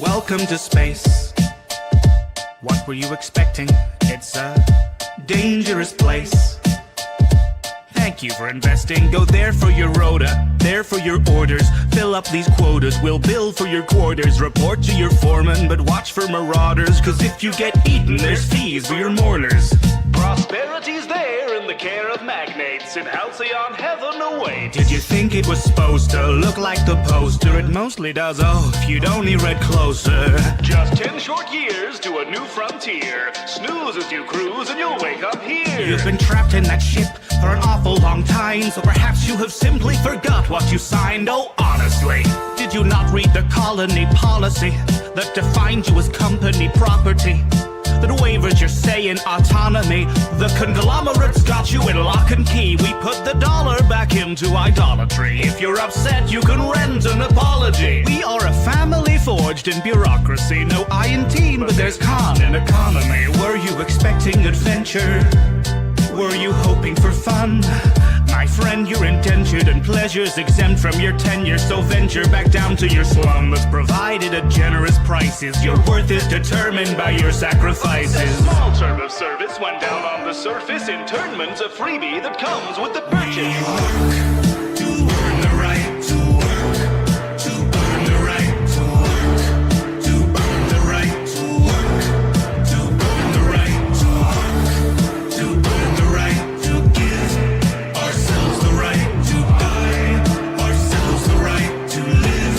Welcome to space. What were you expecting? It's a dangerous place. Thank you for investing. Go there for your rota, there for your orders. Fill up these quotas, we'll bill for your quarters. Report to your foreman, but watch for marauders. Cause if you get eaten, there's fees for your mourners. Prosperity's there in the care of magnates. In halcyon heaven away. Did you think it was supposed to look like the poster? It mostly does, oh, if you'd only read closer. Just 10 short years to a new frontier. Snooze as you cruise and you'll wake up here. You've been trapped in that ship for an awful long time, so perhaps you have simply forgot what you signed. Oh, honestly, did you not read the colony policy that defined you as company property? That waivers your say in autonomy. The conglomerates got you in lock and key. We put the dollar back into idolatry. If you're upset, you can rent an apology. We are a family forged in bureaucracy. No I in team, but there's con in economy. Were you expecting adventure? Were you hoping for fun? My friend, you're indentured and pleasures exempt from your tenure. So venture back down to your slum that's provided at generous prices. Your worth is determined by your sacrifices. A small term of service went down on the surface. Internment's a freebie that comes with the purchase. Work to earn the right to work. To earn the right to work. To earn the right to work. To earn the right to work. To earn the right to give ourselves the right to die. Ourselves the right to live.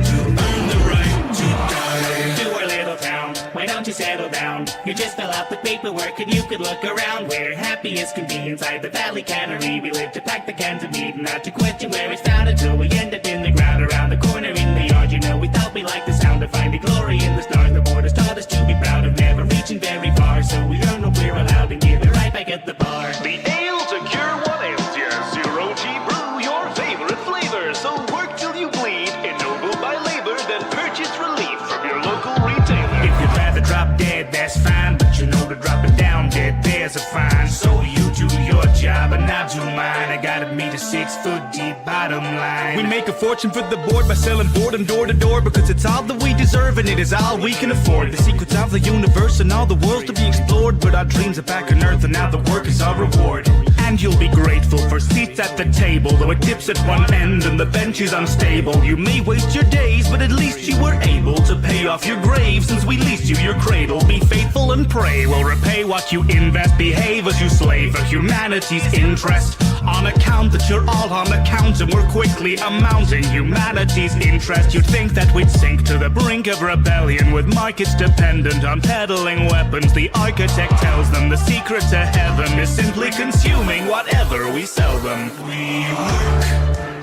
To earn the right to die. To our little town, why don't you settle down? You just fill out the paperwork and you could look around. We're happy as can be inside the valley cannery. We live to pack the cans of meat and not to question where it's found until we end up in the ground around the corner in the yard. You know, we thought we liked the sound of finding glory in the stars. The borders taught us to be proud of never reaching very far. So we earn what we're allowed and give it right back at the bar. The ale to cure what ails you. Zero G brew, your favorite flavor. So work till you bleed, ennobled by labor. Then purchase relief from your local retailer. If you'd rather drop dead, that's fine. But you know to drop it down dead, there's a fine. So you do your job and I'll do mine. I gotta meet a 6 foot deep bottom line. We make a fortune for the board by selling boredom door to door. Because it's all that we deserve and it is all we can afford. The secrets of the universe and all the worlds to be explored. But our dreams are back on earth and now the work is our reward. And you'll be grateful for seats at the table. Though it dips at one end and the bench is unstable. You may waste your days, but at least you were able to pay off your grave. Since we leased you your cradle, be faithful and pray. We'll repay what you invest. Behave as you slave for humanity's interest. On account that you're all on account and we're quickly amounting humanity's interest. You'd think that we'd sink to the brink of rebellion with markets dependent on peddling weapons. The architect tells them the secret to heaven is simply consuming whatever we sell them. We work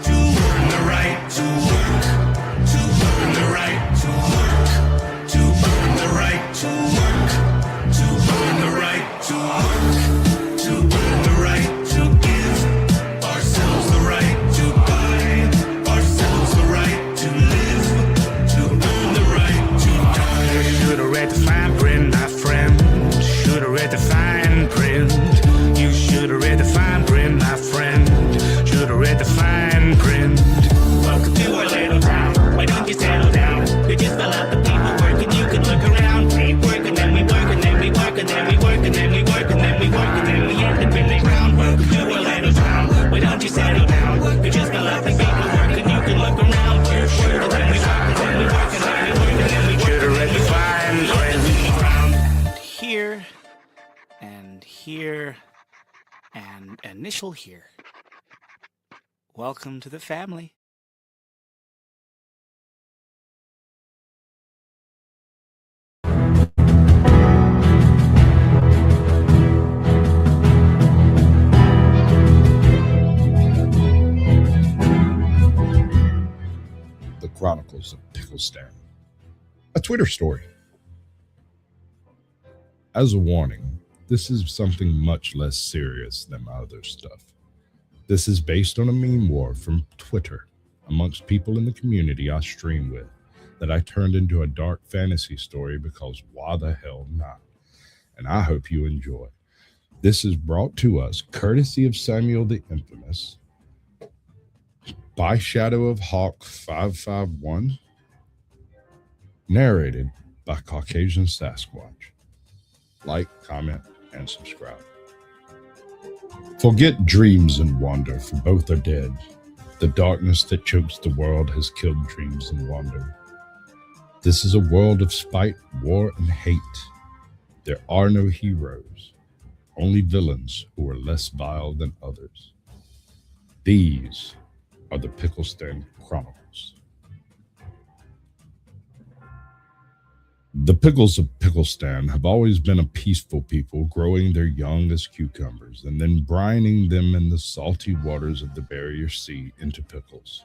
to earn the right to work. To earn the right to work. To earn the right to work. To earn the right to work. To earn the right to give ourselves the right to buy. Ourselves the right to live. To earn the right to die. Should've read the fine print, my friend. Should've read the fine print. You should've read the fine print, my friend. Should've read the fine print. Welcome to our little town. Why don't you settle down? You just fill out the paperwork and you can look around. We work and then we work and then we work and then we work and then we work and then we work and then we end up in the ground. Welcome to our little town. Why don't you settle down? You just fill out the paperwork and you can look around. We work and then we work and then we work and then we work and then we work. Should've read the fine print. Here and here and initial here. Welcome to the family. The Chronicles of Picklestan. A Twitter story. As a warning, this is something much less serious than my other stuff. This is based on a meme war from Twitter amongst people in the community I stream with that I turned into a dark fantasy story because why the hell not? And I hope you enjoy. This is brought to us courtesy of Samuel the Infamous, by Shadow of Hawk 551, narrated by Caucasian Sasquatch. Like, comment, and subscribe. Forget dreams and wonder, for both are dead. The darkness that chokes the world has killed dreams and wonder. This is a world of spite, war, and hate. There are no heroes, only villains who are less vile than others. These are the Pickle Stand Chronicles. The Pickles of Picklestan have always been a peaceful people, growing their young as cucumbers and then brining them in the salty waters of the Barrier Sea into pickles.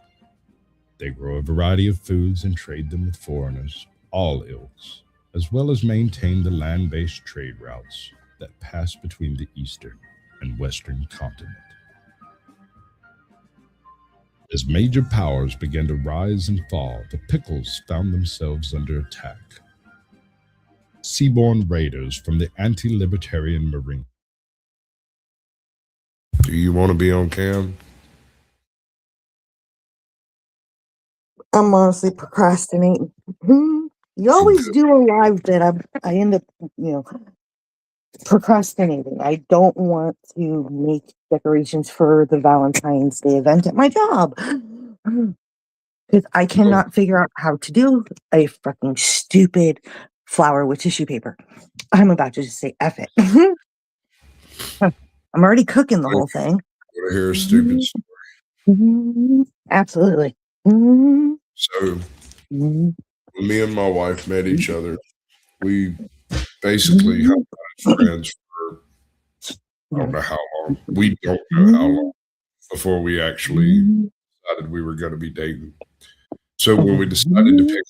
They grow a variety of foods and trade them with foreigners, all ilks, as well as maintain the land-based trade routes that pass between the eastern and western continent. As major powers began to rise and fall, the Pickles found themselves under attack. Seaborne raiders from the anti-libertarian Marine. Do you want to be on cam? I'm honestly procrastinating. You always do a live that I end up, procrastinating. I don't want to make decorations for the Valentine's Day event at my job because I cannot figure out how to do a fucking stupid flower with tissue paper. I'm about to just say F it. I'm already cooking the whole thing. I want to hear a stupid story. Absolutely. So, when me and my wife met each other, we basically have been friends for I don't know how long. We don't know how long before we actually decided we were going to be dating. So when we decided to pick an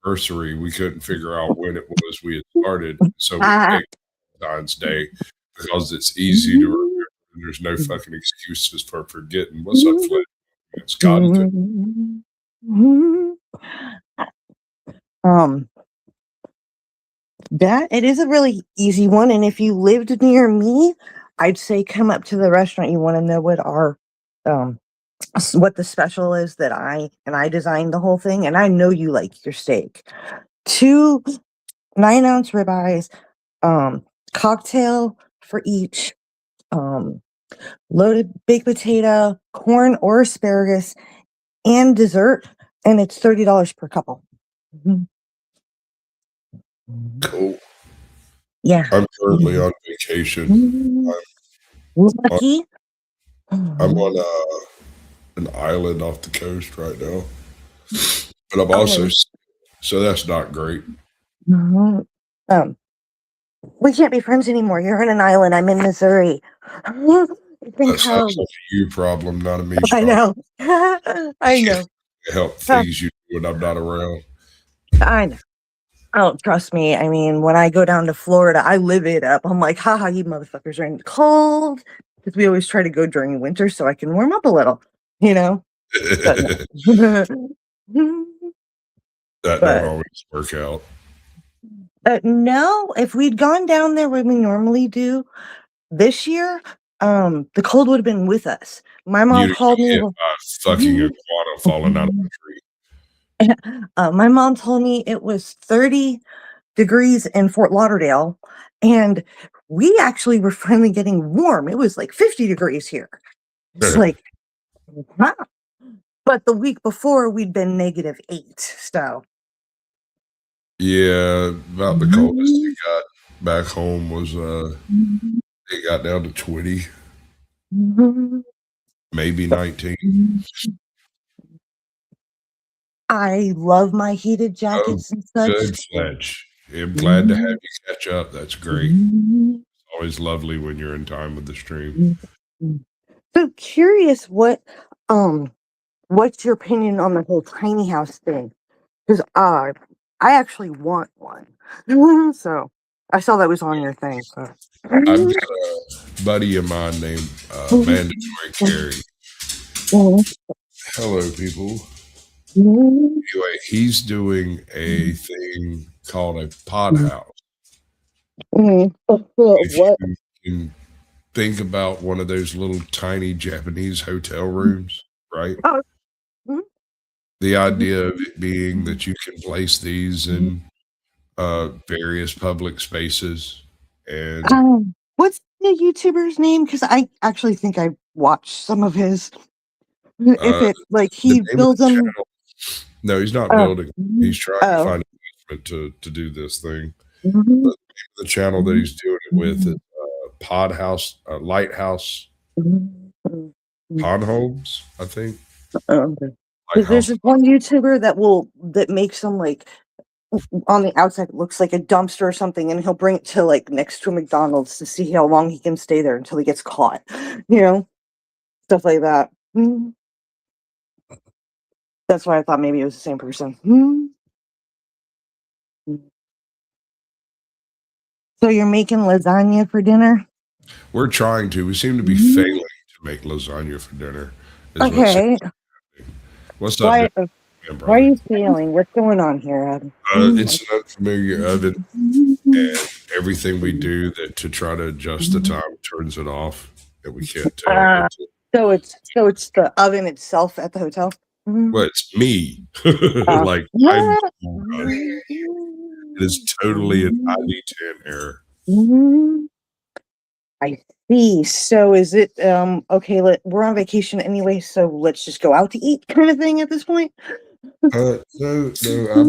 anniversary, we couldn't figure out when it was we had started. So we picked Valentine's Day because it's easy to remember. There's no fucking excuses for forgetting. What's up, Flint? It's God. That it is a really easy one, and if you lived near me, I'd say come up to the restaurant. You want to know what our what the special is that I designed the whole thing, and I know you like your steak. 2 9-ounce ribeyes, cocktail for each, loaded baked potato, corn or asparagus, and dessert, and it's $30 per couple. Cool. Yeah. I'm currently on vacation. Lucky. I'm on an island off the coast right now, but I'm also so that's not great. We can't be friends anymore. You're on an island. I'm in Missouri. That sounds like a you problem, not a me problem. I know. I know. Help phase you when I'm not around. I know. Oh, trust me. I mean, when I go down to Florida, I live it up. I'm like, haha, you motherfuckers are in the cold. Because we always try to go during winter so I can warm up a little, That don't always work out. No, if we'd gone down there when we normally do this year, the cold would have been with us. My mom called me. Fucking iguana falling out of the tree. My mom told me it was 30 degrees in Fort Lauderdale, and we actually were finally getting warm. It was like 50 degrees here. It's like, wow. But the week before, we'd been -8. So, yeah, about the coldest it got back home was it got down to 20, maybe 19. I love my heated jackets and such. Good, Fletch. I'm glad to have you catch up. That's great. It's always lovely when you're in time with the stream. So curious, what's your opinion on the whole tiny house thing? Because I actually want one. So I saw that was on your thing. So. I've got a buddy of mine named Mandatory Carey. Hello, people. Anyway, he's doing a thing called a pod house. If you can think about one of those little tiny Japanese hotel rooms, right? The idea of it being that you can place these in various public spaces and What's the YouTuber's name? Because I actually think I watched some of his. If uh, it like the he name of builds the them. channel. No, he's not Oh, building. He's trying to oh. find investment to do this thing. Mhm, But the channel that he's doing it with is mhm, Lighthouse mhm. Pond Homes, I think. Okay. Because there's Lighthouse. this one YouTuber that makes them like on the outside it looks like a dumpster or something, and he'll bring it to like next to a McDonald's to see how long he can stay there until he gets caught. You know, stuff like that. Mhm. That's why I thought maybe it was the same person. Mhm. So you're making lasagna for dinner? We're trying to. We seem to be Mhm. failing to make lasagna for dinner. Is what seems Okay. happening. What's up, Why? Why are brother? you failing? What's going on here, Adam? It's an unfamiliar oven, Mhm. and everything we do that to try to adjust the Mhm. time turns it off, and we can't tell. Uh, so it's the oven itself at the hotel? Well, Mhm. it's me. Uh, Like I'm yeah. the moron. It is totally an ID10 error. Mhm. I see. So is it okay, we're on vacation anyway, so let's just go out to eat kind of thing at this point? No, I'm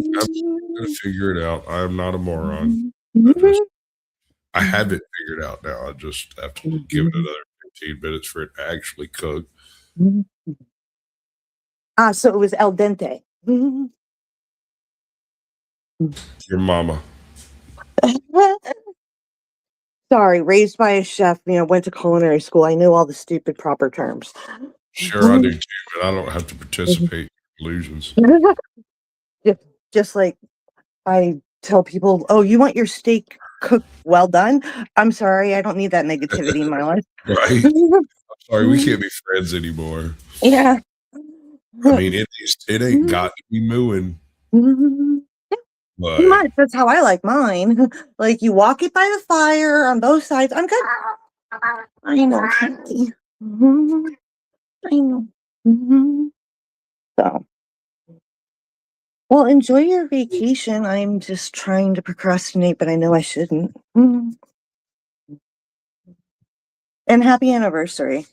gonna figure it out. I am not a moron. I have it figured out now. I just have to give it another 15 minutes for it to actually cook. Ah, so it was al dente. Your mama. Sorry, raised by a chef, went to culinary school. I know all the stupid proper terms. Sure, I do too, but I don't have to participate in illusions. Just just like I tell people, "Oh, you want your steak cooked well done?" I'm sorry, I don't need that negativity in my life. Right? I'm sorry, we can't be friends anymore. Yeah. I mean, it ain't got to be mooing, Pretty but much, that's how I like mine. Like, you walk it by the fire on both sides. I'm good. I know, honey. Mhm. I know. Mhm. So, well, enjoy your vacation. I'm just trying to procrastinate, but I know I shouldn't. Mhm. And happy anniversary.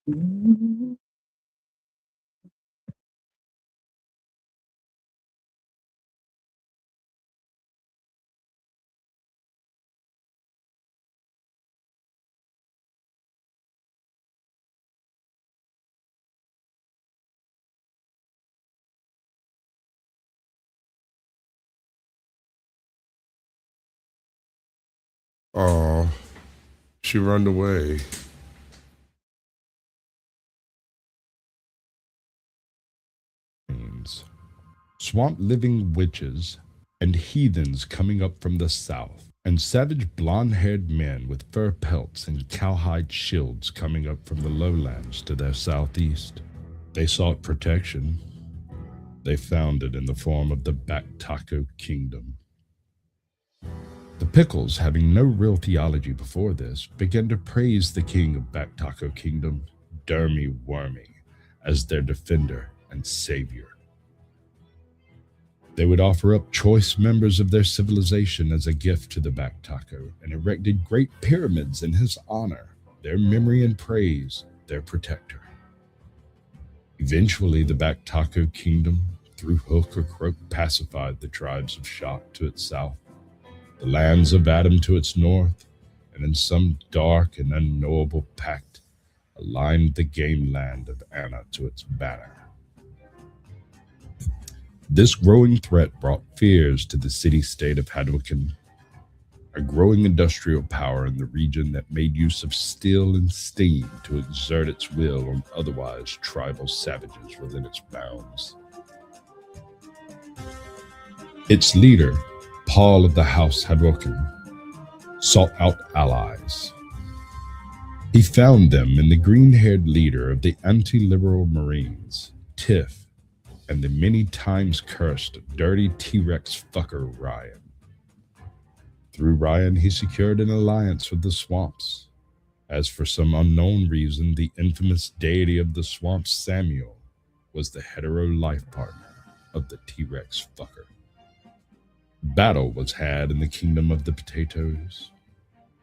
Mhm. oh, she run away. Swamp living witches and heathens coming up from the south, and savage blonde haired men with fur pelts and cowhide shields coming up from the lowlands to their southeast. They sought protection. They found it in the form of the Back Taco Kingdom. The Pickles, having no real theology before this, began to praise the king of Back Taco Kingdom, Dermy Wormy, as their defender and savior. They would offer up choice members of their civilization as a gift to the Back Taco and erected great pyramids in his honor, their memory and praise, their protector. Eventually, the Back Taco Kingdom, through hook or croak, pacified the tribes of Shock to its south, the lands of Adam to its north, and in some dark and unknowable pact, aligned the game land of Anna to its banner. This growing threat brought fears to the city-state of Hadouken, a growing industrial power in the region that made use of steel and steam to exert its will on otherwise tribal savages within its bounds. Its leader, Paul of the House Hadouken, sought out allies. He found them in the green-haired leader of the anti-liberal Marines, Tiff, and the many times cursed dirty T-Rex fucker Ryan. Through Ryan, he secured an alliance with the Swamps, as for some unknown reason, the infamous deity of the swamp, Samuel, was the hetero life partner of the T-Rex fucker. Battle was had in the kingdom of the potatoes,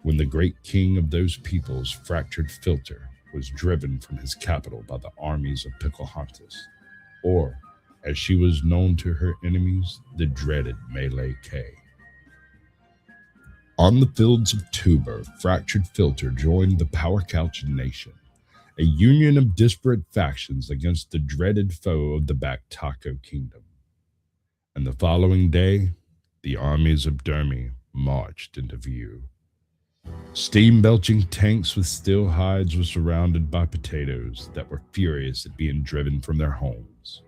when the great king of those peoples, Fractured Filter, was driven from his capital by the armies of Pocahontas, or, as she was known to her enemies, the dreaded Melee K. On the fields of Tuber, Fractured Filter joined the Power Couch Nation, a union of disparate factions against the dreaded foe of the Back Taco Kingdom. And the following day, the armies of Dermy marched into view. Steam-belching tanks with steel hides were surrounded by potatoes that were furious at being driven from their homes.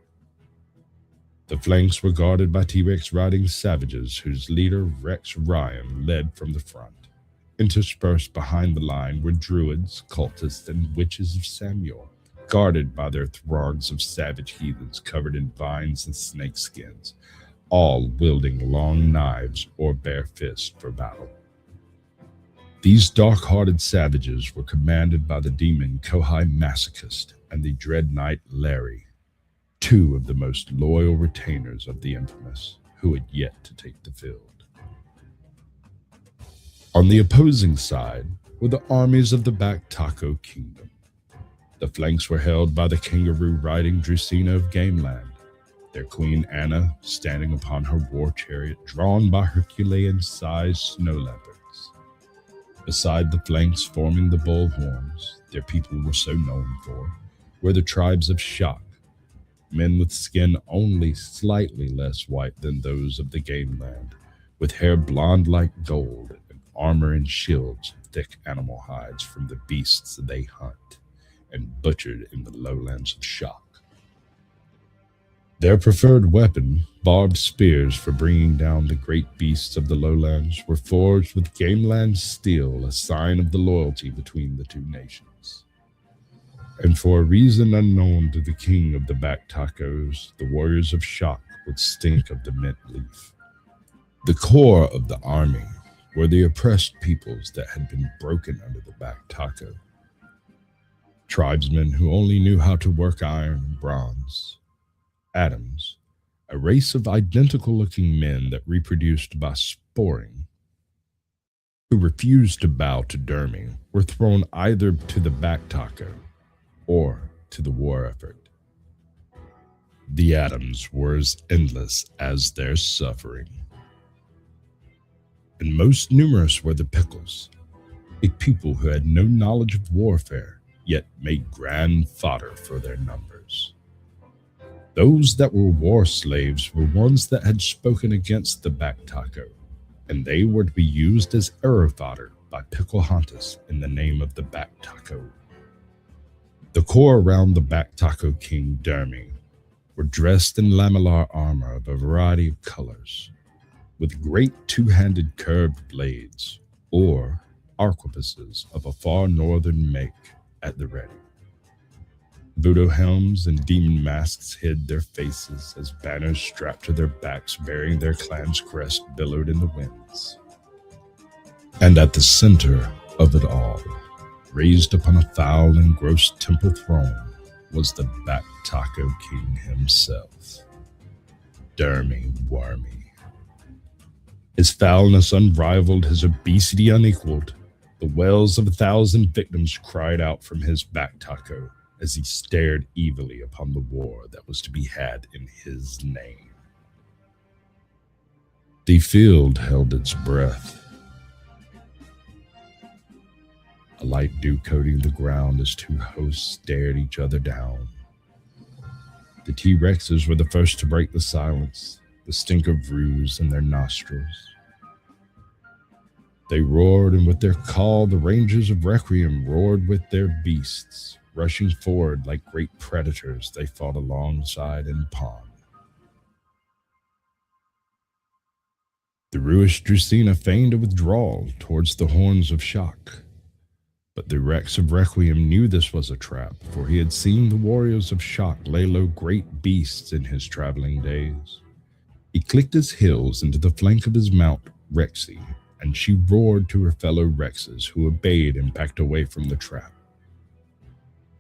The flanks were guarded by T-Rex riding savages whose leader, Rex Ryan, led from the front. Interspersed behind the line were druids, cultists, and witches of Samuel, guarded by their throngs of savage heathens covered in vines and snake skins, all wielding long knives or bare fists for battle. These dark-hearted savages were commanded by the demon Kohai Masochist and the Dread Knight Larry, two of the most loyal retainers of the infamous, who had yet to take the field. On the opposing side were the armies of the Back Taco Kingdom. The flanks were held by the kangaroo-riding Drusina of Gameland, their queen Anna standing upon her war chariot drawn by Herculean-sized snow leopards. Beside the flanks forming the bullhorns, their people were so known for, were the tribes of Shock, men with skin only slightly less white than those of the Gameland, with hair blonde like gold and armor and shields of thick animal hides from the beasts they hunt and butchered in the lowlands of Shock. Their preferred weapon, barbed spears for bringing down the great beasts of the lowlands, were forged with Gameland steel, a sign of the loyalty between the two nations. And for a reason unknown to the king of the Back Tacos, the warriors of Shock would stink of the mint leaf. The core of the army were the oppressed peoples that had been broken under the Back Taco. Tribesmen who only knew how to work iron and bronze. Adams, a race of identical-looking men that reproduced by sporing, who refused to bow to Dermy, were thrown either to the Back Taco or to the war effort. The Adams were as endless as their suffering. And most numerous were the Pickles, a people who had no knowledge of warfare, yet made grand fodder for their numbers. Those that were war slaves were ones that had spoken against the Back Taco, and they were to be used as arrow fodder by Pocahontas in the name of the Back Taco. The core around the Back Taco King Dermy were dressed in lamellar armor of a variety of colors, with great two-handed curved blades, or arquebuses of a far northern make, at the ready. Voodoo helms and demon masks hid their faces as banners strapped to their backs bearing their clan's crest billowed in the winds. And at the center of it all, raised upon a foul and gross temple throne, was the Back Taco King himself, Dermy Wormy. His foulness unrivaled, his obesity unequaled, the wails of 1,000 victims cried out from his Back Taco as he stared evilly upon the war that was to be had in his name. The field held its breath. A light dew coating the ground as two hosts stared each other down. The T-Rexes were the first to break the silence, the stink of ruse in their nostrils. They roared, and with their call, the Rangers of Requiem roared with their beasts. Rushing forward like great predators, they fought alongside in pawn. The Ruish Drusina feigned a withdrawal towards the horns of Shock. But the Rex of Requiem knew this was a trap, for he had seen the warriors of Shock lay low great beasts in his traveling days. He clicked his heels into the flank of his mount, Rexy, and she roared to her fellow Rexes, who obeyed and backed away from the trap.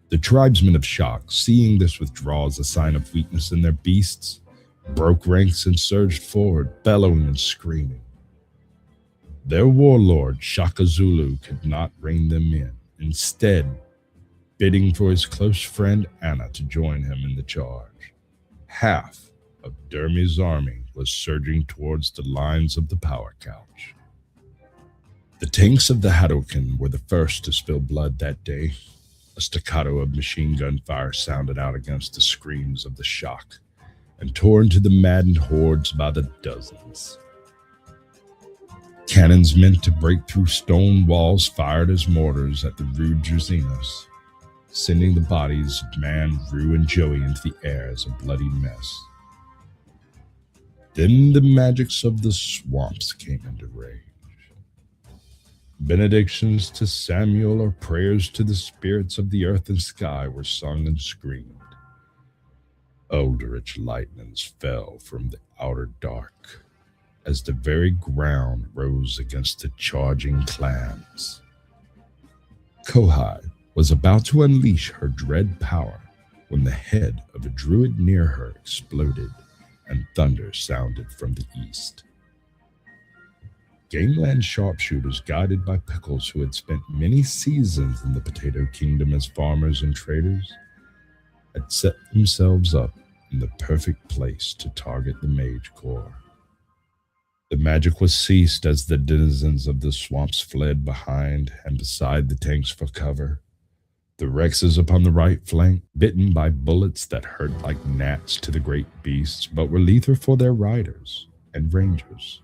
The tribesmen of Shock, seeing this withdrawal as a sign of weakness in their beasts, broke ranks and surged forward, bellowing and screaming. Their warlord, Shaka Zulu, could not rein them in, instead bidding for his close friend Anna to join him in the charge. Half of Dermy's army was surging towards the lines of the power couch. The tanks of the Hadouken were the first to spill blood that day. A staccato of machine gun fire sounded out against the screams of the Shock and tore into the maddened hordes by the dozens. Cannons meant to break through stone walls fired as mortars at the rude Drazinos, sending the bodies of Man, Rue, and Joey into the air as a bloody mess. Then the magics of the swamps came into range. Benedictions to Samuel or prayers to the spirits of the earth and sky were sung and screamed. Eldritch lightnings fell from the outer dark as the very ground rose against the charging clans. Kohai was about to unleash her dread power when the head of a druid near her exploded and thunder sounded from the east. Gameland sharpshooters, guided by Pickles, who had spent many seasons in the Potato Kingdom as farmers and traders, had set themselves up in the perfect place to target the mage core. The magic was ceased as the denizens of the swamps fled behind and beside the tanks for cover. The Rexes upon the right flank, bitten by bullets that hurt like gnats to the great beasts, but were lethal for their riders and rangers,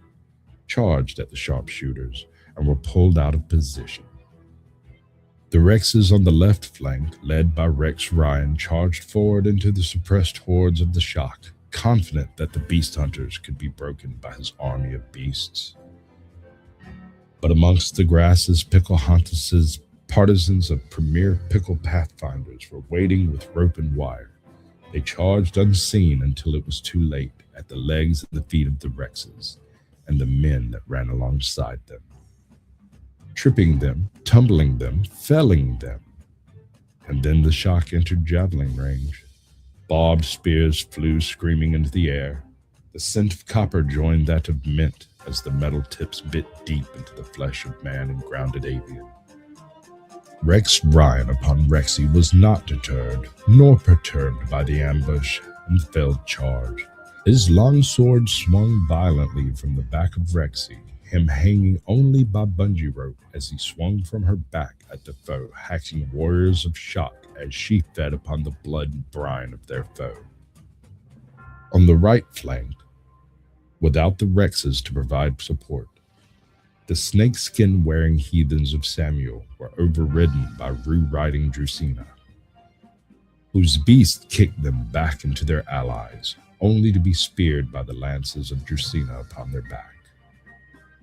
charged at the sharpshooters and were pulled out of position. The Rexes on the left flank, led by Rex Ryan, charged forward into the suppressed hordes of the Shock, confident that the beast hunters could be broken by his army of beasts. But amongst the grasses, Picklehontus's partisans of premier Pickle Pathfinders were waiting with rope and wire. They charged unseen until it was too late at the legs and the feet of the Rexes and the men that ran alongside them, tripping them, tumbling them, felling them. And then the Shock entered javelin range. Barbed spears flew screaming into the air. The scent of copper joined that of mint as the metal tips bit deep into the flesh of man and grounded avian. Rex Ryan upon Rexy was not deterred, nor perturbed by the ambush and failed charge. His long sword swung violently from the back of Rexy, him hanging only by bungee rope as he swung from her back at the foe, hacking warriors of Shock as she fed upon the blood and brine of their foe. On the right flank, without the Rexes to provide support, the snakeskin-wearing heathens of Samuel were overridden by Rue-riding Drusina, whose beast kicked them back into their allies, only to be speared by the lances of Drusina upon their back.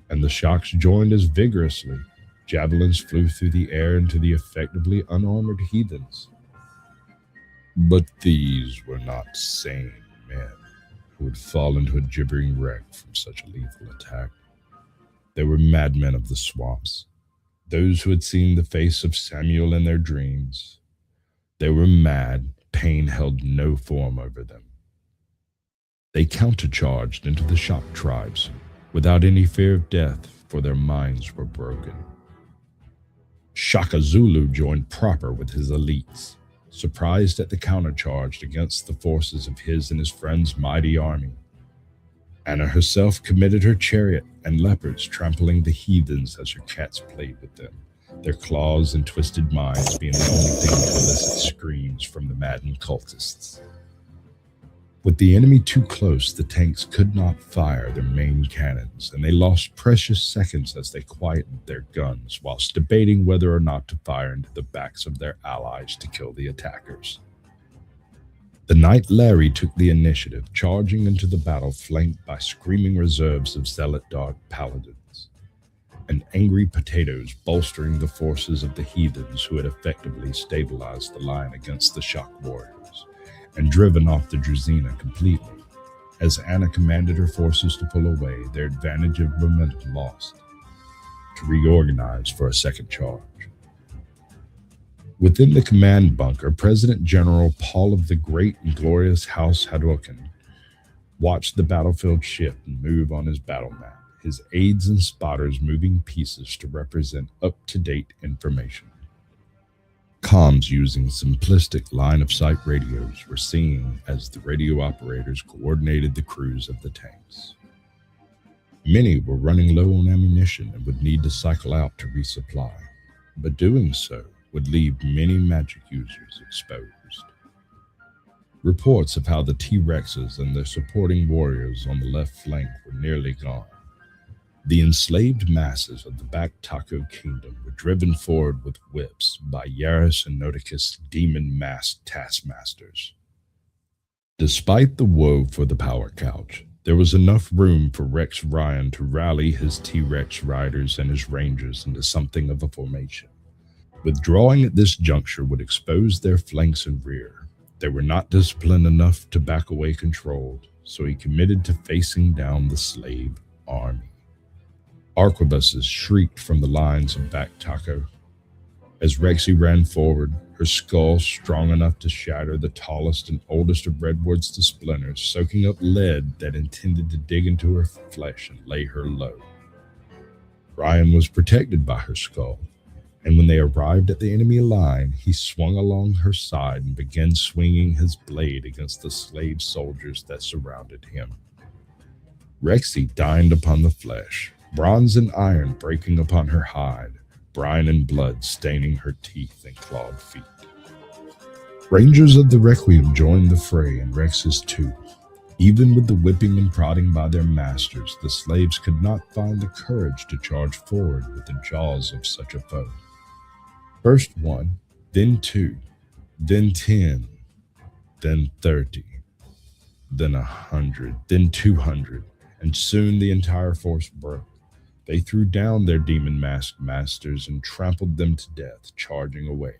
And the Shocks joined as vigorously. Javelins flew through the air into the effectively unarmored heathens. But these were not sane men who would fall into a gibbering wreck from such a lethal attack. They were madmen of the swamps, those who had seen the face of Samuel in their dreams. They were mad, pain held no form over them. They countercharged into the Shock tribes without any fear of death, for their minds were broken. Shaka Zulu joined proper with his elites, surprised at the countercharge against the forces of his and his friends' mighty army. Anna herself committed her chariot and leopards, trampling the heathens as her cats played with them, their claws and twisted minds being the only thing to elicit screams from the maddened cultists. With the enemy too close, the tanks could not fire their main cannons, and they lost precious seconds as they quietened their guns whilst debating whether or not to fire into the backs of their allies to kill the attackers. The Knight Larry took the initiative, charging into the battle flanked by screaming reserves of Zealot Dark Paladins, and angry potatoes bolstering the forces of the heathens who had effectively stabilized the line against the Shock warriors and driven off the Drusina completely. As Anna commanded her forces to pull away, their advantage of momentum lost, to reorganize for a second charge. Within the command bunker, President General Paul of the Great and Glorious House Hadouken watched the battlefield shift and move on his battle map, his aides and spotters moving pieces to represent up-to-date information. Comms using simplistic line-of-sight radios were seen as the radio operators coordinated the crews of the tanks. Many were running low on ammunition and would need to cycle out to resupply, but doing so would leave many magic users exposed. Reports of how the T-Rexes and their supporting warriors on the left flank were nearly gone. The enslaved masses of the Back Taco Kingdom were driven forward with whips by Yaris and Noticus demon-masked taskmasters. Despite the woe for the power couch, there was enough room for Rex Ryan to rally his T-Rex riders and his rangers into something of a formation. Withdrawing at this juncture would expose their flanks and rear. They were not disciplined enough to back away controlled, so he committed to facing down the slave army. Arquebuses shrieked from the lines of Back Taco. As Rexy ran forward, her skull strong enough to shatter the tallest and oldest of redwoods to splinters, soaking up lead that intended to dig into her flesh and lay her low. Ryan was protected by her skull, and when they arrived at the enemy line, he swung along her side and began swinging his blade against the slave soldiers that surrounded him. Rexy dined upon the flesh, bronze and iron breaking upon her hide, brine and blood staining her teeth and clawed feet. Rangers of the Requiem joined the fray, and Rex's too. Even with the whipping and prodding by their masters, the slaves could not find the courage to charge forward with the jaws of such a foe. First one, then two, then 10, then 30, then 100, then 200, and soon the entire force broke. They threw down their demon-masked masters and trampled them to death, charging away.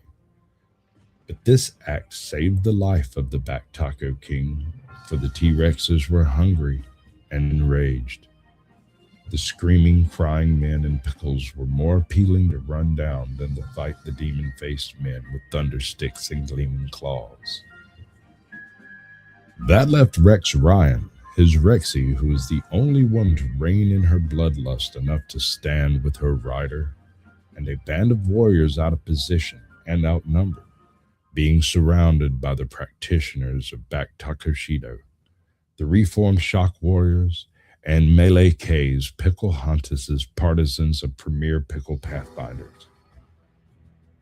But this act saved the life of the Back Taco King, for the T-Rexes were hungry and enraged. The screaming, crying men in pickles were more appealing to run down than to fight the demon-faced men with thunder sticks and gleaming claws. That left Rex Ryan, his Rexy, who was the only one to rein in her bloodlust enough to stand with her rider, and a band of warriors out of position and outnumbered, being surrounded by the practitioners of Back Takoshido, the reformed shock warriors, and Melee K's Pickle Huntus' partisans of premier Pickle Pathfinders.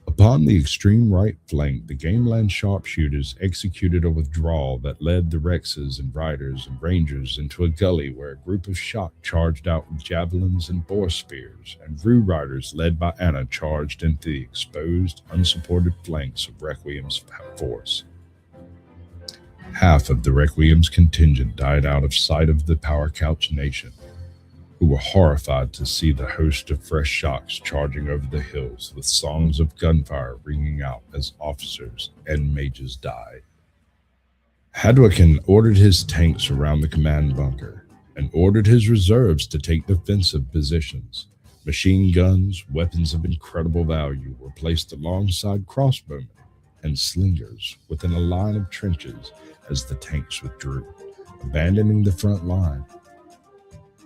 Upon the extreme right flank, the Gameland sharpshooters executed a withdrawal that led the Rexes and riders and rangers into a gully where a group of shock charged out with javelins and boar spears, and Rue riders led by Anna charged into the exposed, unsupported flanks of Requiem's force. Half of the Requiem's contingent died out of sight of the Power Couch Nation, who were horrified to see the host of fresh shocks charging over the hills with songs of gunfire ringing out as officers and mages died. Hadouken ordered his tanks around the command bunker and ordered his reserves to take defensive positions. Machine guns, weapons of incredible value, were placed alongside crossbowmen and slingers within a line of trenches as the tanks withdrew, abandoning the front line.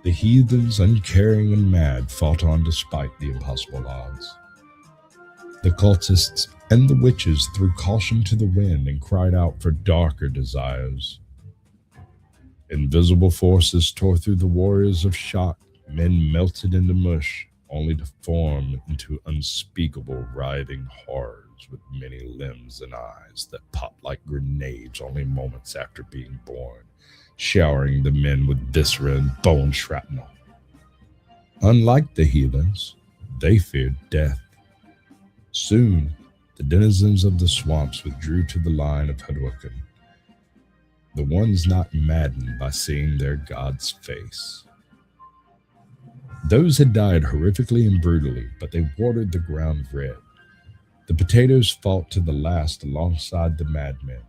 The heathens, uncaring and mad, fought on despite the impossible odds. The cultists and the witches threw caution to the wind and cried out for darker desires. Invisible forces tore through the warriors of shock. Men melted into mush, only to form into unspeakable, writhing horrors with many limbs and eyes that popped like grenades only moments after being born, showering the men with viscera and bone shrapnel. Unlike the heathens, they feared death. Soon, the denizens of the swamps withdrew to the line of Hadouken, the ones not maddened by seeing their god's face. Those had died horrifically and brutally, but they watered the ground red. The potatoes fought to the last alongside the madmen,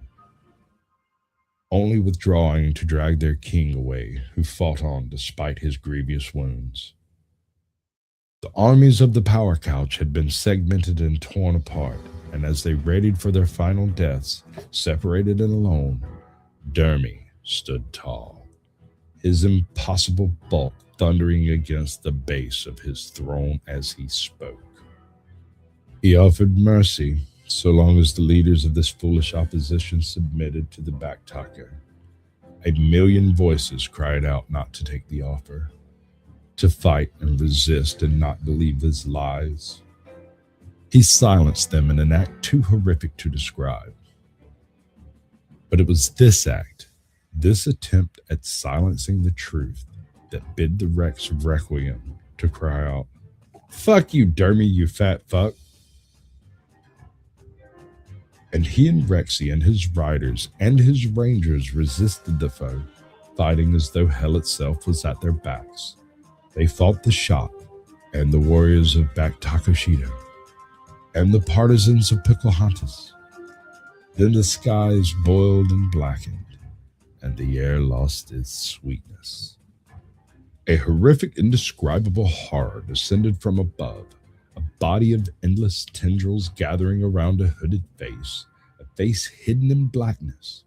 only withdrawing to drag their king away, who fought on despite his grievous wounds. The armies of the Power Couch had been segmented and torn apart, and as they readied for their final deaths, separated and alone, Dermy stood tall, his impossible bulk thundering against the base of his throne as he spoke. He offered mercy so long as the leaders of this foolish opposition submitted to the backtalker. 1,000,000 voices cried out not to take the offer, to fight and resist and not believe his lies. He silenced them in an act too horrific to describe. But it was this act, this attempt at silencing the truth, that bid the Rex of Requiem to cry out, "Fuck you, Dermy, you fat fuck." And he and Rexy and his riders and his rangers resisted the foe, fighting as though hell itself was at their backs. They fought the shop and the warriors of Back Takoshido and the partisans of Pocahontas. Then the skies boiled and blackened, and the air lost its sweetness. A horrific, indescribable horror descended from above, a body of endless tendrils gathering around a hooded face, a face hidden in blackness.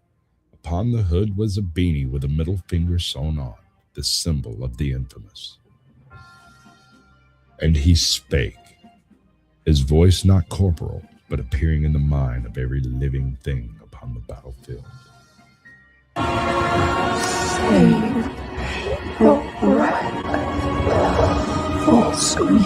Upon the hood was a beanie with a middle finger sewn on, the symbol of the infamous. And he spake, his voice not corporal, but appearing in the mind of every living thing upon the battlefield. Save your breath. Full screen.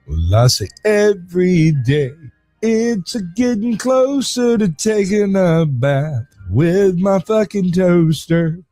Well, I say every day, it's a getting closer to taking a bath with my fucking toaster.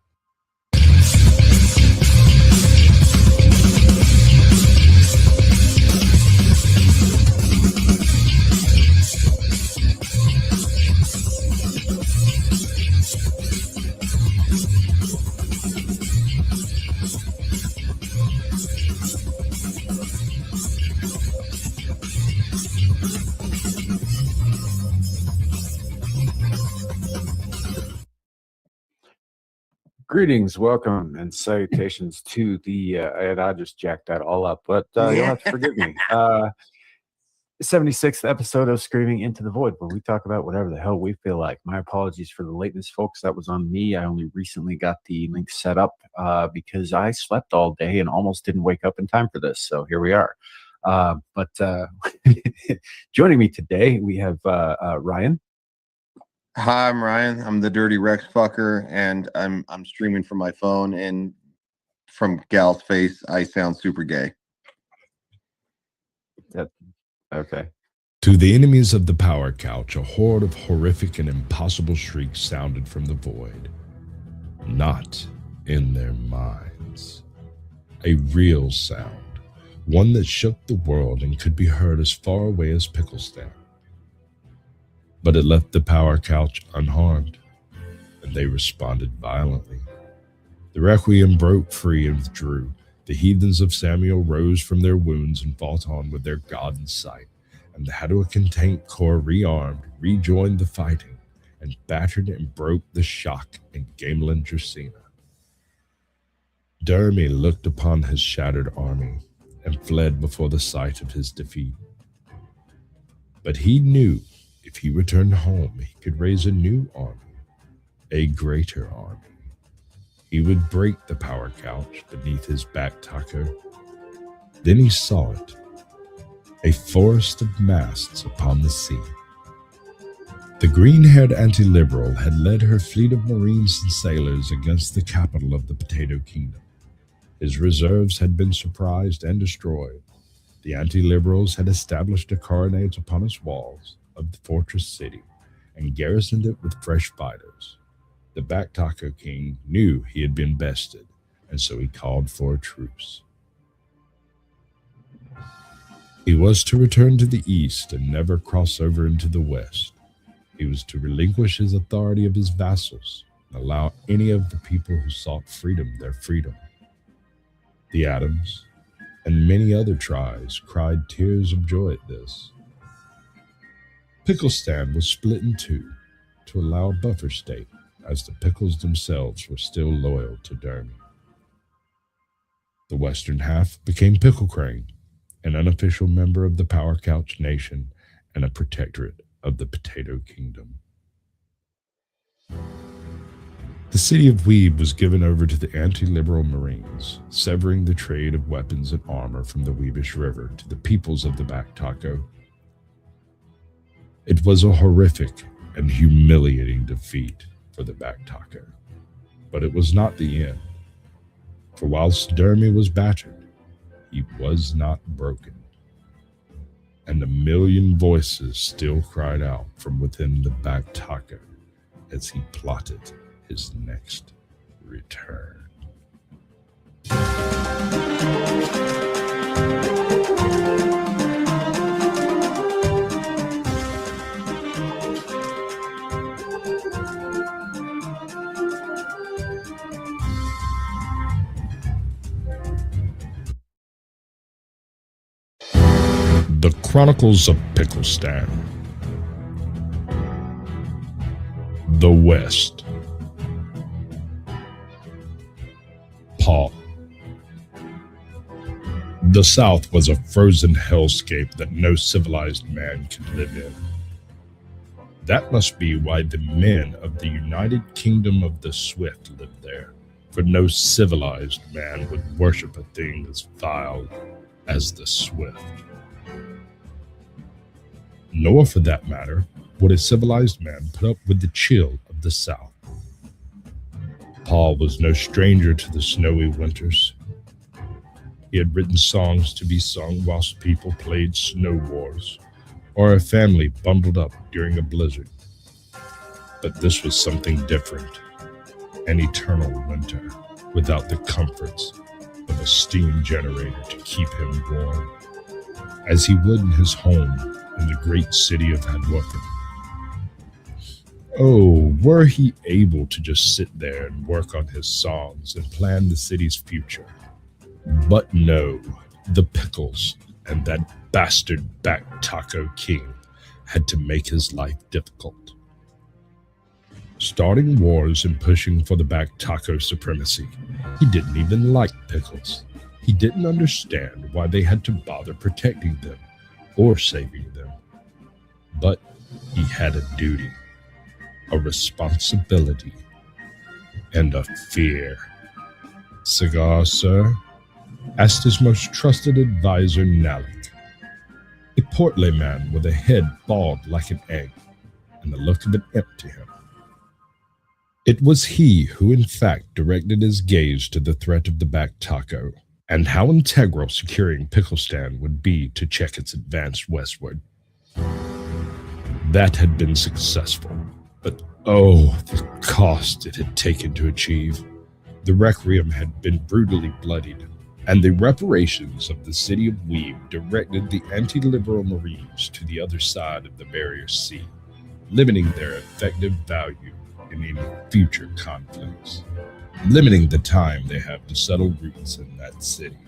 Greetings, welcome, and salutations to the, and I just jacked that all up, but you'll have to forgive me. 76th episode of Screaming Into the Void, where we talk about whatever the hell we feel like. My apologies for the lateness, folks. That was on me. I only recently got the link set up because I slept all day and almost didn't wake up in time for this, so here we are. But joining me today, we have Ryan. Hi, I'm Ryan. I'm the Dirty Rex fucker, and I'm streaming from my phone. And from Gal's face, I sound super gay. Okay. To the enemies of the Power Couch, a horde of horrific and impossible shrieks sounded from the void. Not in their minds. A real sound, one that shook the world and could be heard as far away as Pickleston. But it left the Power Couch unharmed, and they responded violently. The Requiem broke free and withdrew. The heathens of Samuel rose from their wounds and fought on with their God in sight, and the Hadouken Tank Corps rearmed, rejoined the fighting, and battered and broke the shock in Gamelin Dracena. Dermy looked upon his shattered army and fled before the sight of his defeat. But he knew if he returned home, he could raise a new army, a greater army. He would break the Power Couch beneath his back taco. Then he saw it, a forest of masts upon the sea. The green-haired anti-liberal had led her fleet of marines and sailors against the capital of the Potato Kingdom. His reserves had been surprised and destroyed. The anti-liberals had established a carronade upon its walls of the fortress city and garrisoned it with fresh fighters. The Back Taco King knew he had been bested, and so he called for a truce. He was to return to the east and never cross over into the west. He was to relinquish his authority of his vassals and allow any of the people who sought freedom their freedom. The Adams and many other tribes cried tears of joy at this. Picklestan was split in two to allow a buffer state, as the Pickles themselves were still loyal to Dermy. The western half became Pickle Crane, an unofficial member of the Power Couch Nation and a protectorate of the Potato Kingdom. The city of Weeb was given over to the anti-liberal Marines, severing the trade of weapons and armor from the Weebish River to the peoples of the Back Taco. It was a horrific and humiliating defeat for the Back Taco, but it was not the end. For whilst Dermy was battered, he was not broken, and a million voices still cried out from within the Back Taco as he plotted his next return. The Chronicles of Picklestan. The West. Paul. The South was a frozen hellscape that no civilized man could live in. That must be why the men of the United Kingdom of the Swift lived there, for no civilized man would worship a thing as vile as the Swift. Nor, for that matter, would a civilized man put up with the chill of the South. Paul was no stranger to the snowy winters. He had written songs to be sung whilst people played snow wars, or a family bundled up during a blizzard. But this was something different, an eternal winter without the comforts of a steam generator to keep him warm, as he would in his home in the great city of Hadwortham. Oh, were he able to just sit there and work on his songs and plan the city's future. But no, the Pickles and that bastard Back Taco King had to make his life difficult. Starting wars and pushing for the Back Taco supremacy, he didn't even like Pickles. He didn't understand why they had to bother protecting them or saving them. But he had a duty, a responsibility, and a fear. Cigar, sir? Asked his most trusted advisor, Nalik, a portly man with a head bald like an egg and the look of an imp to him. It was he who, in fact, directed his gaze to the threat of the Back Taco, and how integral securing Picklestan would be to check its advance westward. That had been successful, but oh, the cost it had taken to achieve. The Requiem had been brutally bloodied, and the reparations of the city of Weeb directed the anti-liberal Marines to the other side of the Barrier Sea, limiting their effective value in any future conflicts, limiting the time they have to settle roots in that city.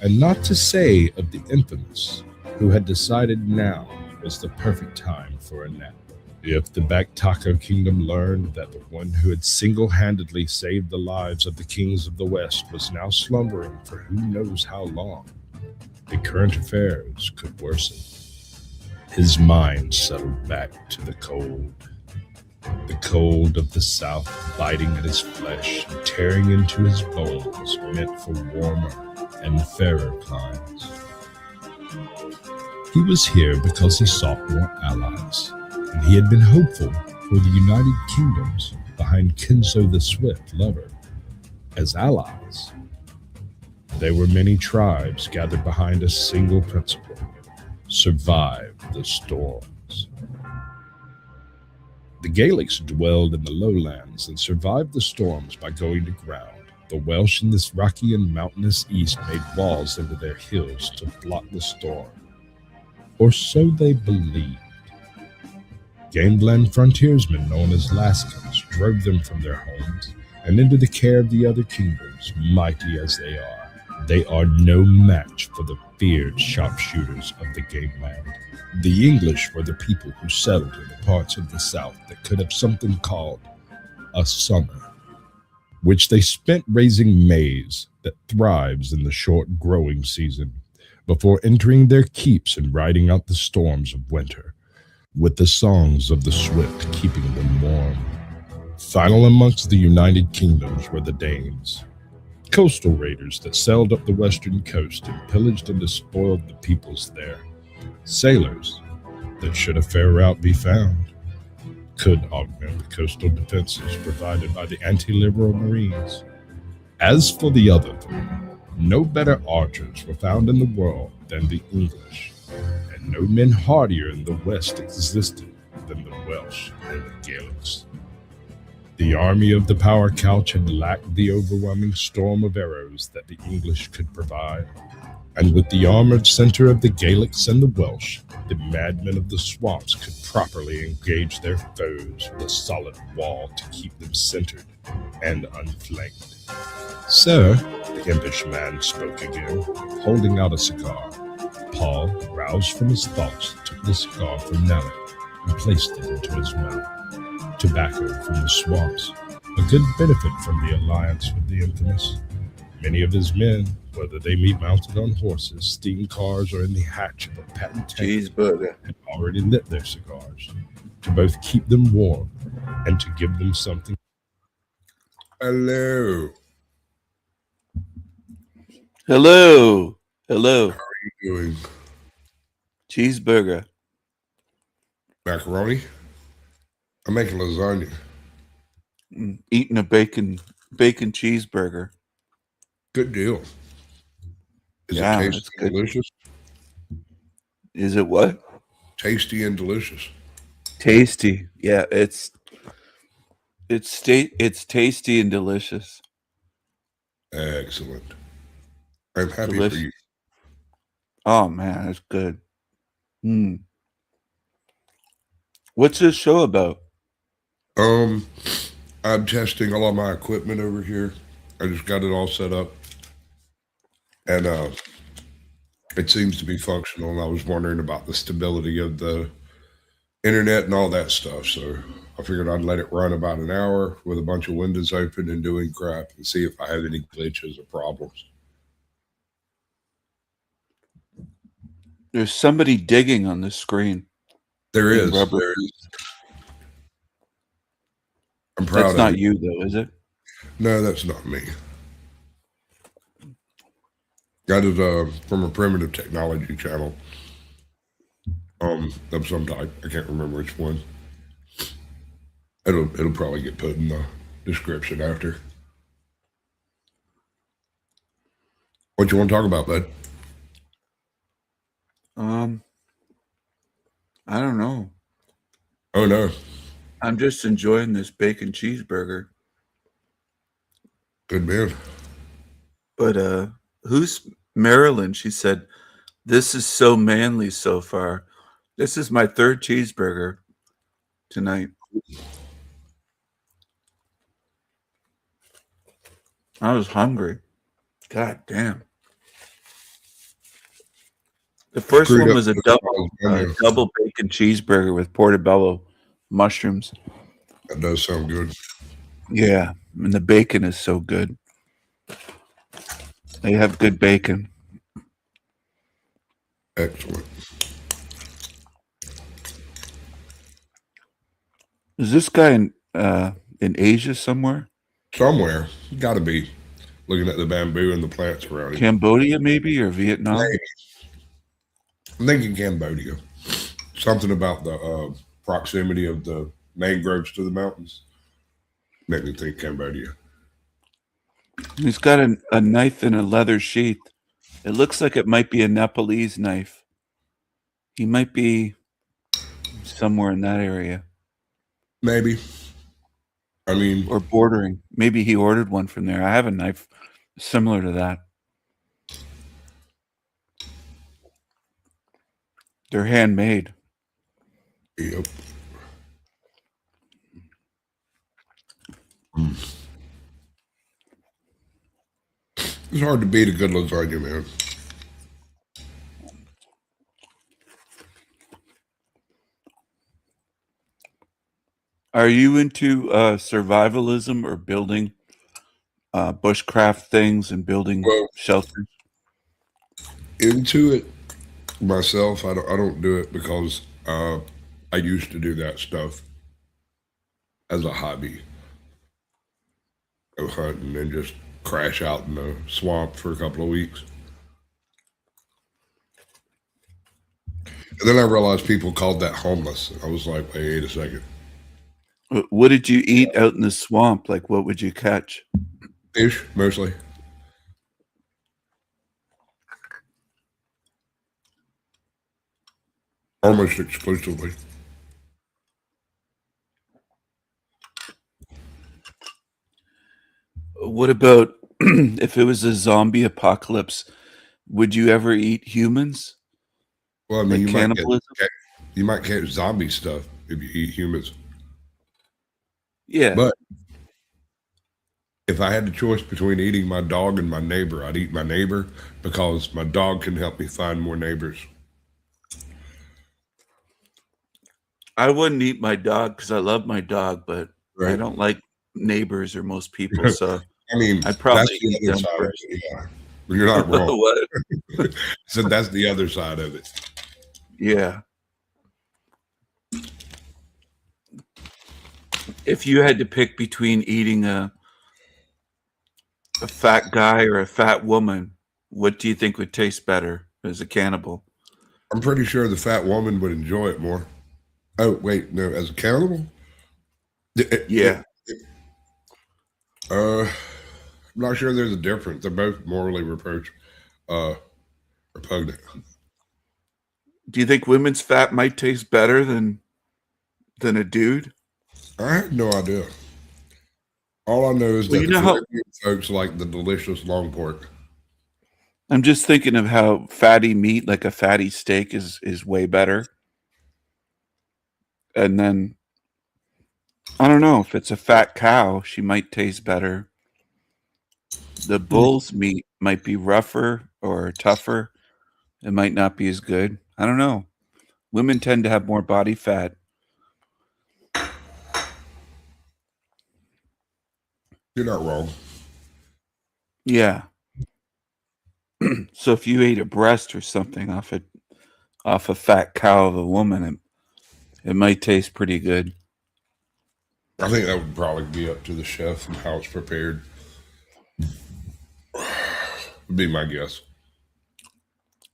And not to say of the infamous, who had decided now was the perfect time for a nap. If the Back Taco Kingdom learned that the one who had single-handedly saved the lives of the kings of the West was now slumbering for who knows how long, the current affairs could worsen. His mind settled back to the cold of the South biting at his flesh and tearing into his bones, meant for warmer and fairer climes. He was here because he sought more allies, and he had been hopeful for the United Kingdoms behind Kinzo the Swift Lover as allies. There were many tribes gathered behind a single principle: survive the storms. The Gaelics dwelled in the lowlands and survived the storms by going to ground. The Welsh in this rocky and mountainous east made walls into their hills to block the storm, or so they believed. Gameland frontiersmen known as Lascans drove them from their homes and into the care of the other kingdoms, mighty as they are. They are no match for the feared sharpshooters of the Gameland. The English were the people who settled in the parts of the South that could have something called a summer. which they spent raising maize that thrives in the short growing season before entering their keeps and riding out the storms of winter, with the songs of the swift keeping them warm. Final amongst the United Kingdoms were the Danes, coastal raiders that sailed up the western coast and pillaged and despoiled the peoples there. Sailors that, should a fair route be found, could augment the coastal defenses provided by the anti-liberal Marines. As for the other three, no better archers were found in the world than the English, and no men hardier in the West existed than the Welsh and the Gaelics. The army of the power couch had lacked the overwhelming storm of arrows that the English could provide, and with the armored center of the Gaelics and the Welsh, the madmen of the swamps could properly engage their foes with a solid wall to keep them centered and unflanked. Sir, the impish man spoke again, holding out a cigar. Paul, roused from his thoughts, took the cigar from Nellie and placed it into his mouth. Tobacco from the swamps, a good benefit from the alliance with the infamous. Many of his men, whether they meet mounted on horses, steam cars, or in the hatch of a patent tank, Cheeseburger. had already lit their cigars, to both keep them warm and to give them something. Hello. Hello. Hello. How are you doing? Cheeseburger. Macaroni? I'm making lasagna. Eating a bacon cheeseburger. Good deal. Is Yeah, it that's tasty good. and delicious? Is it what? Tasty and delicious. Tasty. Yeah, it's tasty and delicious. Excellent. I'm happy Delicious. for you. Oh man, it's good. What's this show about? I'm testing all of my equipment over here. I just got it all set up. And it seems to be functional. And I was wondering about the stability of the internet and all that stuff. So I figured I'd let it run about an hour with a bunch of windows open and doing crap and see if I have any glitches or problems. There's somebody digging on the screen. There In is. rubber. There is. I'm proud That's of not it. you though, is it? No, that's not me. Got it from a primitive technology channel. Of some type. I can't remember which one. It'll probably get put in the description after. What you want to talk about, bud? I don't know. Oh no. I'm just enjoying this bacon cheeseburger. Good man. But who's Marilyn? She said, "This is so manly so far. This is my third cheeseburger tonight." I was hungry. God damn. The first Screwed one up was a the double bacon cheeseburger with portobello mushrooms. That does sound good. Yeah, and the bacon is so good. They have good bacon. Excellent. Is this guy in Asia somewhere? Somewhere. Got to be. Looking at the bamboo and the plants around it. Cambodia, maybe, or Vietnam? Maybe. I'm thinking Cambodia. Something about the proximity of the mangroves to the mountains. Make me think Cambodia. He's got a knife in a leather sheath. It looks like it might be a Nepalese knife. He might be somewhere in that area. Maybe. I mean, or bordering. Maybe he ordered one from there. I have a knife similar to that. They're handmade. Yep. It's hard to beat a good lasagna, man. Are you into survivalism or building bushcraft things and building Well, shelters? into it myself, I don't do it because I used to do that stuff as a hobby. Go hunting and just crash out in the swamp for a couple of weeks. And then I realized people called that homeless. I was like, wait a second. What did you eat out in the swamp? Like, what would you catch? Fish, mostly. Almost exclusively. What about if it was a zombie apocalypse? Would you ever eat humans? Well, I mean, Like cannibalism? you might catch zombie stuff if you eat humans. Yeah. But if I had the choice between eating my dog and my neighbor, I'd eat my neighbor because my dog can help me find more neighbors. I wouldn't eat my dog because I love my dog, but I Right. don't like neighbors or most people. So I mean, I'd probably that's the eat other them side of first. it. Yeah. You're not wrong. What? So that's the other side of it. Yeah. If you had to pick between eating a fat guy or a fat woman, what do you think would taste better as a cannibal? I'm pretty sure the fat woman would enjoy it more. Oh, wait, no, as a cannibal? Yeah. I'm not sure there's a difference. They're both morally repugnant. Do you think women's fat might taste better than a dude? I have no idea. All I know is Well, that you the know how- Caribbean folks like the delicious long pork. I'm just thinking of how fatty meat, like a fatty steak, is way better. And then I don't know if it's a fat cow, she might taste better. The bull's meat might be rougher or tougher. It might not be as good. I don't know. Women tend to have more body fat. You're not wrong. Yeah. So if you ate a breast or something off a fat cow of a woman, it might taste pretty good. I think that would probably be up to the chef and how it's prepared. Would be my guess.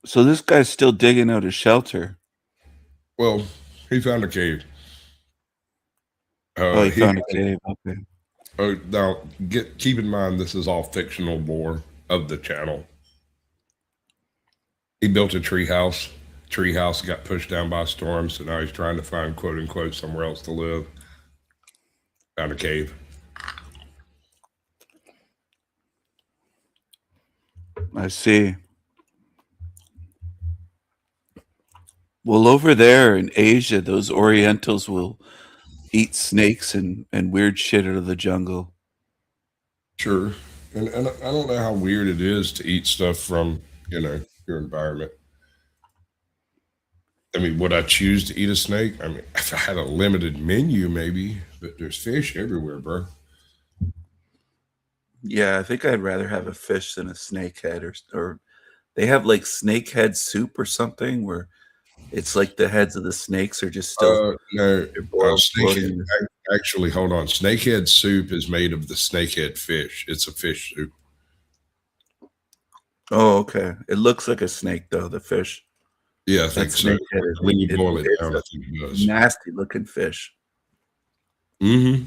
So this guy's still digging out a shelter. Well, he found a cave. He found a cave. Okay. Now, keep in mind, this is all fictional lore of the channel. He built a tree house. Tree house got pushed down by a storm, so now he's trying to find, quote unquote, somewhere else to live. Found a cave. I see. Well, over there in Asia, those Orientals will eat snakes and weird shit out of the jungle. Sure. And I don't know how weird it is to eat stuff from, your environment. I mean, would I choose to eat a snake? I mean, if I had a limited menu, maybe, but there's fish everywhere, bro. Yeah, I think I'd rather have a fish than a snake head, or they have like snake head soup or something where it's like the heads of the snakes are just still No, boiled, snakehead, actually, hold on. Snakehead soup is made of the snakehead fish. It's a fish soup. Oh, okay. It looks like a snake though, the fish. Yeah, I think so. When you boil it down, I think it does. Nasty looking fish. Mm-hmm.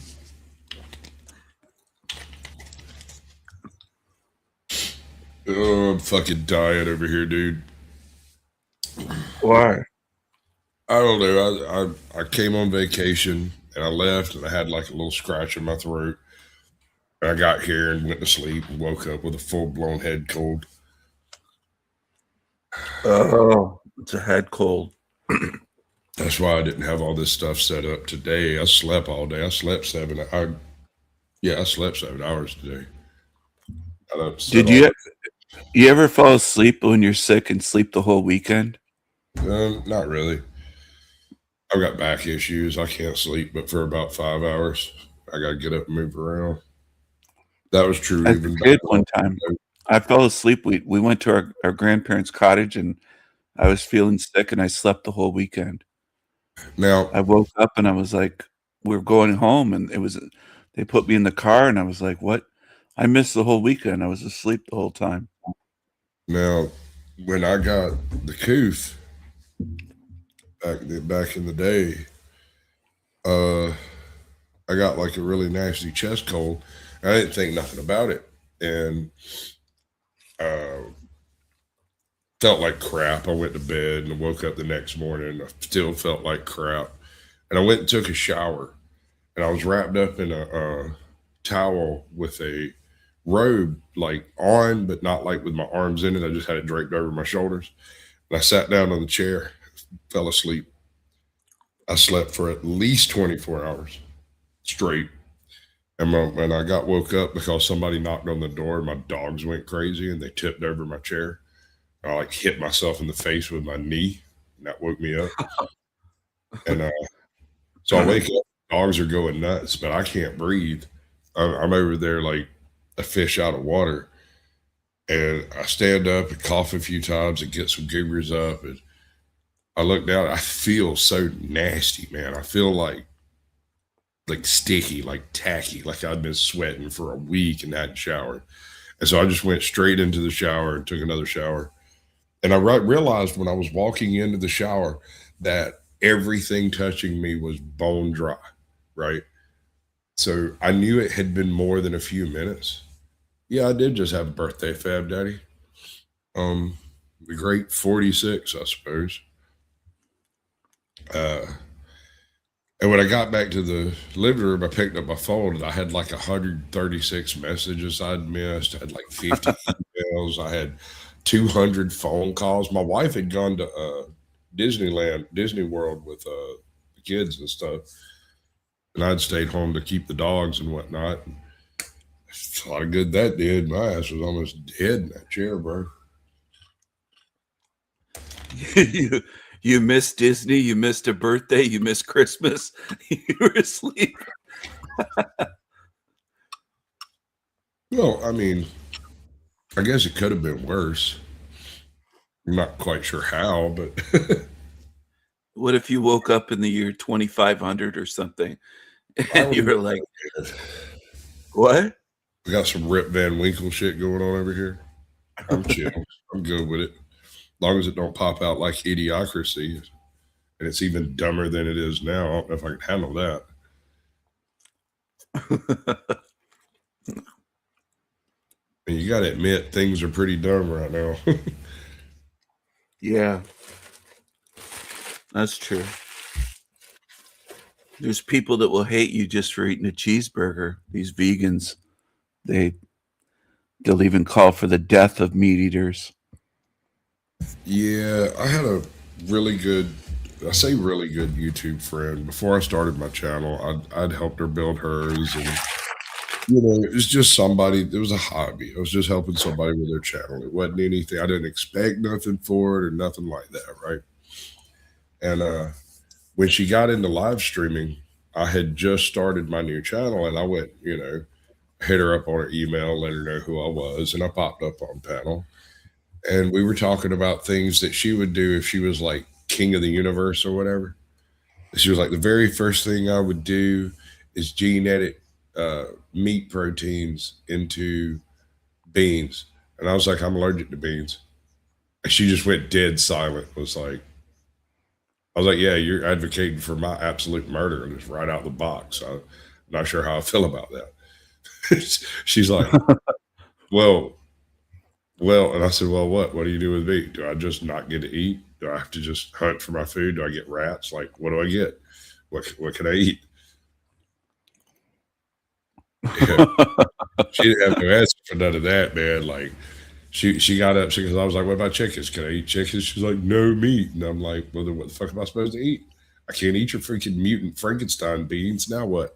Oh, I'm fucking dying over here, dude. Why? I don't know. I came on vacation and I left and I had like a little scratch in my throat. And I got here and went to sleep and woke up with a full blown head cold. Oh, it's a head cold. That's why I didn't have all this stuff set up today. I slept all day. I slept 7 hours. I slept 7 hours today. Did you ever fall asleep when you're sick and sleep the whole weekend? Not really. I've got back issues. I can't sleep, but for about 5 hours, I got to get up and move around. That was true As even a back kid, one time, then. I fell asleep. We went to our grandparents' cottage, and I was feeling sick, and I slept the whole weekend. Now, I woke up, and I was like, "We're going home," and they put me in the car, and I was like, "What?" I missed the whole weekend. I was asleep the whole time. now, when I got the coof back in the day, I got like a really nasty chest cold. I didn't think nothing about it, and felt like crap. I went to bed and woke up the next morning. I still felt like crap, and I went and took a shower, and I was wrapped up in a towel with a robe like on, but not like with my arms in it. I just had it draped over my shoulders. And I sat down on the chair, fell asleep. I slept for at least 24 hours straight. And when I got woke up because somebody knocked on the door, my dogs went crazy and they tipped over my chair. I like hit myself in the face with my knee, and that woke me up. And so I wake up, dogs are going nuts, but I can't breathe. I'm over there like a fish out of water. And I stand up and cough a few times and get some goobers up. And I look down, I feel so nasty, man. I feel like sticky, like tacky, like I'd been sweating for a week and hadn't showered. And so I just went straight into the shower and took another shower. And I realized when I was walking into the shower that everything touching me was bone dry, right? So I knew it had been more than a few minutes. Yeah, I did just have a birthday, Fab Daddy. The great 46, I suppose. And when I got back to the living room, I picked up my phone and I had like 136 messages I'd missed. I had like 50 emails. I had 200 phone calls. My wife had gone to Disney World with the kids and stuff. And I'd stayed home to keep the dogs and whatnot. A lot of good that did. My ass was almost dead in that chair, bro. You missed Disney, you missed a birthday, you missed Christmas, you were asleep. Well, I mean, I guess it could have been worse. I'm not quite sure how, but What if you woke up in the year 2500 or something and you were like, what? We got some Rip Van Winkle shit going on over here. I'm chill. I'm good with it. As long as it don't pop out like Idiocracy. And it's even dumber than it is now. I don't know if I can handle that. And you got to admit, things are pretty dumb right now. Yeah. That's true. There's people that will hate you just for eating a cheeseburger. These vegans, they'll even call for the death of meat eaters. Yeah, I had a really good, I say really good YouTube friend. Before I started my channel, I'd helped her build hers. And, you know, it was just somebody, it was a hobby. I was just helping somebody with their channel. It wasn't anything, I didn't expect nothing for it or nothing like that, right? And when she got into live streaming, I had just started my new channel and I went, you know, hit her up on her email, let her know who I was, and I popped up on panel. And we were talking about things that she would do if she was like king of the universe or whatever. She was like, the very first thing I would do is gene edit meat proteins into beans. And I was like, I'm allergic to beans. And she just went dead silent. I was like, yeah, you're advocating for my absolute murder. And it's right out the box. I'm not sure how I feel about that. She's like, well, and I said, well, what do you do with me? Do I just not get to eat? Do I have to just hunt for my food? Do I get rats? Like, what do I get? What can I eat? Yeah. She didn't have no answer for none of that, man. Like, she got up because I was like, what about chickens? Can I eat chickens? She's like, no meat. And I'm like, well, then what the fuck am I supposed to eat? I can't eat your freaking mutant Frankenstein beans. Now what?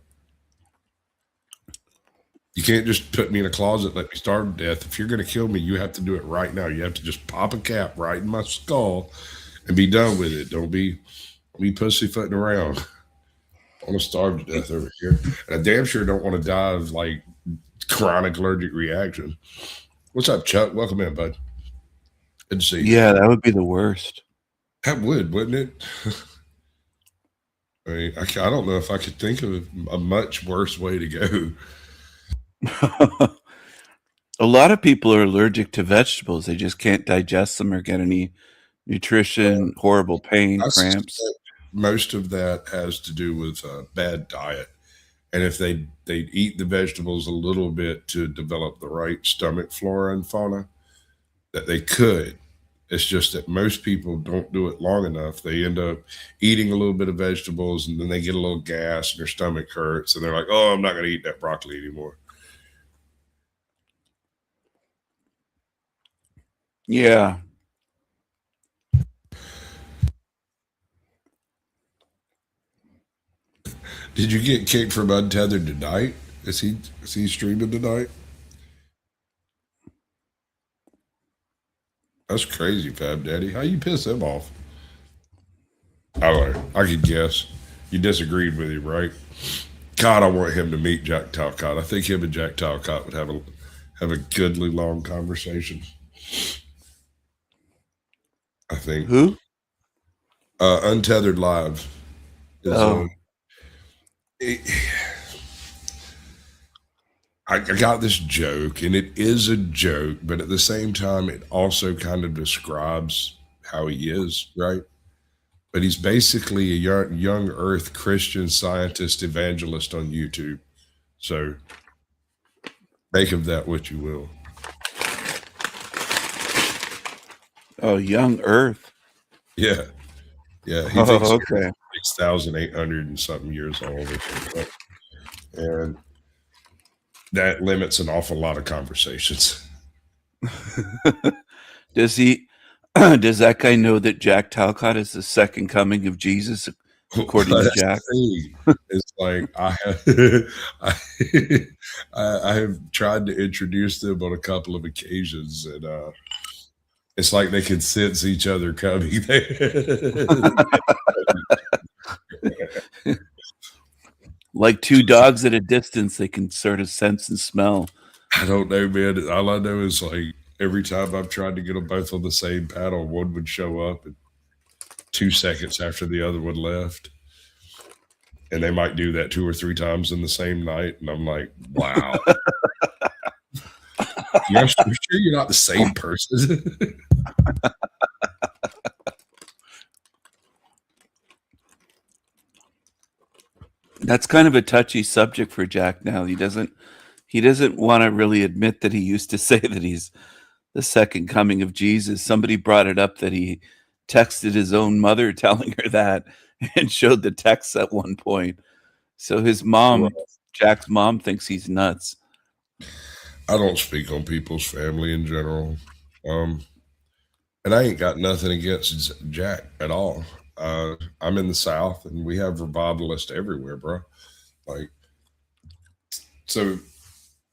You can't just put me in a closet, let me starve to death. If you're going to kill me, you have to do it right now. You have to just pop a cap right in my skull and be done with it. Don't be pussyfooting around. I want to starve to death over here. And I damn sure don't want to die of like chronic allergic reaction. What's up, Chuck? Welcome in, bud. Good to see you. Yeah, that would be the worst. That would, wouldn't it? I mean, I don't know if I could think of a much worse way to go. A lot of people are allergic to vegetables. They just can't digest them or get any nutrition, horrible pain, I cramps. suspect most of that has to do with bad diet. And if they eat the vegetables a little bit to develop the right stomach flora and fauna, that they could. It's just that most people don't do it long enough. They end up eating a little bit of vegetables and then they get a little gas and their stomach hurts. And they're like, oh, I'm not going to eat that broccoli anymore. Yeah. Did you get kicked from Untethered tonight? Is he streaming tonight? That's crazy, Fab Daddy. How you piss him off? I could guess. You disagreed with him, right? God, I want him to meet Jack Talcott. I think him and Jack Talcott would have a goodly long conversation. I think. Who? Untethered Live. I got this joke, and it is a joke, but at the same time, it also kind of describes how he is, right? But he's basically a young Earth Christian scientist evangelist on YouTube. So make of that what you will. Oh, young Earth. Yeah. Yeah. He thinks okay. 6,800 and something years old or something. And that limits an awful lot of conversations. Does that guy know that Jack Talcott is the second coming of Jesus, according to Jack? It's like I have tried to introduce them on a couple of occasions, and it's like they can sense each other coming. Like two dogs at a distance, they can sort of sense and smell. I don't know, man. All I know is like every time I've tried to get them both on the same panel, one would show up and 2 seconds after the other one left. And they might do that 2 or 3 times in the same night. And I'm like, wow. You're sure you're not the same person? That's kind of a touchy subject for Jack now. He doesn't want to really admit that he used to say that he's the second coming of Jesus. Somebody brought it up that he texted his own mother telling her that and showed the text at one point. So his mom, Jack's mom, thinks he's nuts. I don't speak on people's family in general. And I ain't got nothing against Jack at all. I'm in the South and we have revivalists everywhere, bro. Like, so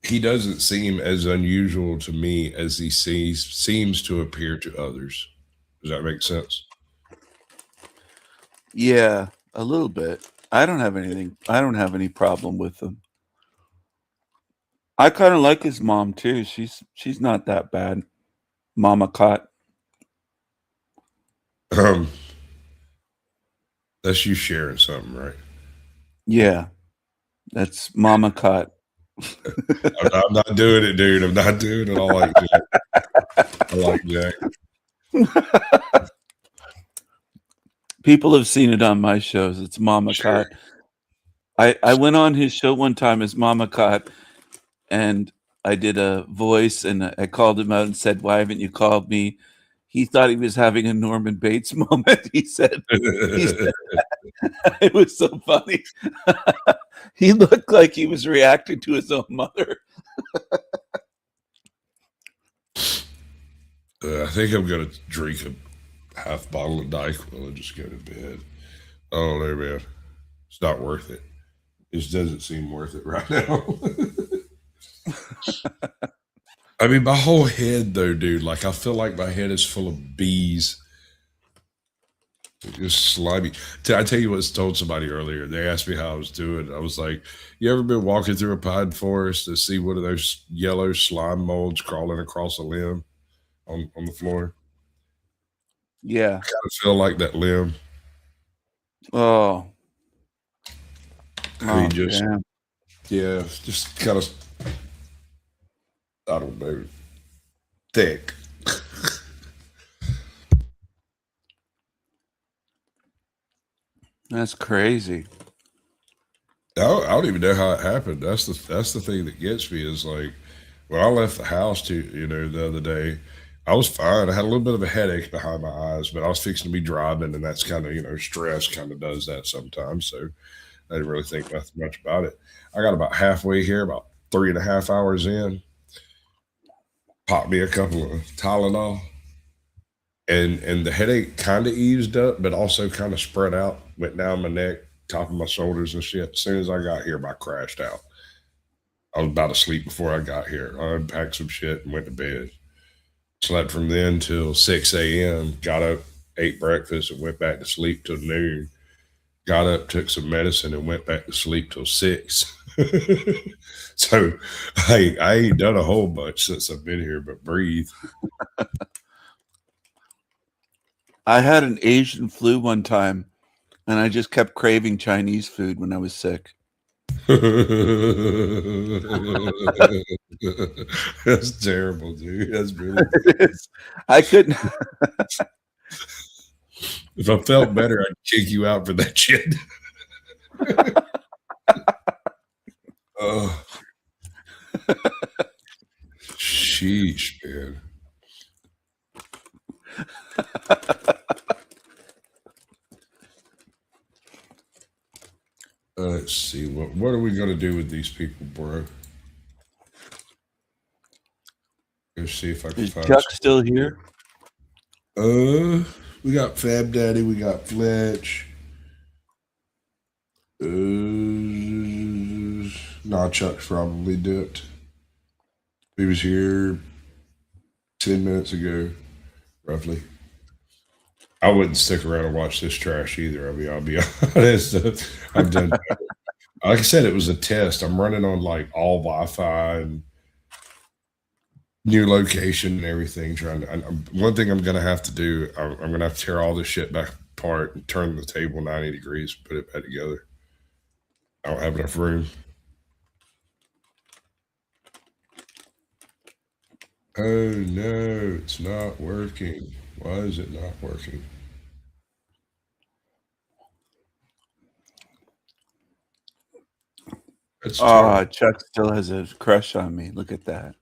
he doesn't seem as unusual to me as he seems to appear to others. Does that make sense? Yeah, a little bit. I don't have any problem with him. I kind of like his mom too. She's not that bad. Mama Cot. That's you sharing something, right? Yeah. That's Mama Cot. I'm not doing it, dude. I'm not doing it. I like Jack. People have seen it on my shows. It's Mama Cot. I went on his show one time as Mama Cot, and I did a voice, and I called him out and said, "Why haven't you called me?" He thought he was having a Norman Bates moment. He said it was so funny. He looked like he was reacting to his own mother. I think I'm going to drink a half bottle of NyQuil and just go to bed. I don't know, man. It's not worth it. It just doesn't seem worth it right now. I mean, my whole head, though, dude, like I feel like my head is full of bees. Just slimy. I tell you what, I told somebody earlier. They asked me how I was doing. I was like, "You ever been walking through a pine forest to see one of those yellow slime molds crawling across a limb on the floor? Yeah. I kind of feel like that limb. Oh. I mean, Oh, just damn. yeah, just kind of I don't know, thick. That's crazy. I don't even know how it happened. That's the thing that gets me is like when I left the house the other day, I was fine. I had a little bit of a headache behind my eyes, but I was fixing to be driving, and that's kind of stress kind of does that sometimes. So I didn't really think nothing much about it. I got about halfway here, about 3.5 hours in, popped me a couple of Tylenol, and the headache kind of eased up, but also kind of spread out, went down my neck, top of my shoulders and shit. As soon as I got here, I crashed out. I was about to sleep before I got here. I unpacked some shit and went to bed. Slept from then till 6 a.m. Got up, ate breakfast, and went back to sleep till noon. Got up, took some medicine, and went back to sleep till 6. So I ain't done a whole bunch since I've been here, but breathe. I had an Asian flu one time, and I just kept craving Chinese food when I was sick. That's terrible, dude. That's really I couldn't. If I felt better, I'd kick you out for that shit. Oh. Sheesh, man. Let's see. What are we going to do with these people, bro? Let's see if I can Is find Chuck some- still here? We got Fab Daddy. We got Fletch. Nah, Chuck's probably dipped. He was here 10 minutes ago, roughly. I wouldn't stick around and watch this trash either. I'll be honest. I've done. Like I said, it was a test. I'm running on like all Wi-Fi and new location and everything. One thing I'm gonna have to do. I'm gonna have to tear all this shit back apart and turn the table 90 degrees, put it back together. I don't have enough room. Oh no, it's not working. Why is it not working? That's terrible. Chuck still has a crush on me. Look at that.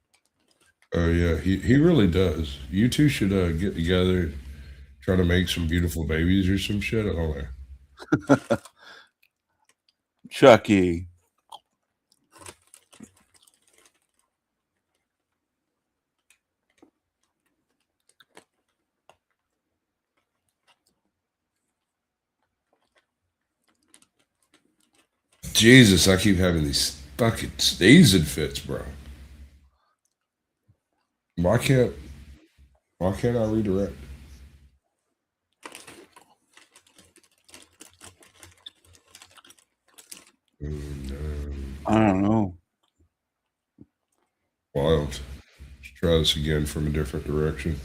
Oh yeah, he really does. You two should get together, try to make some beautiful babies or some shit. I don't know. Chucky. Jesus, I keep having these fucking sneezing fits, bro. Why can't I redirect? Oh, no. I don't know. Wild. Let's try this again from a different direction.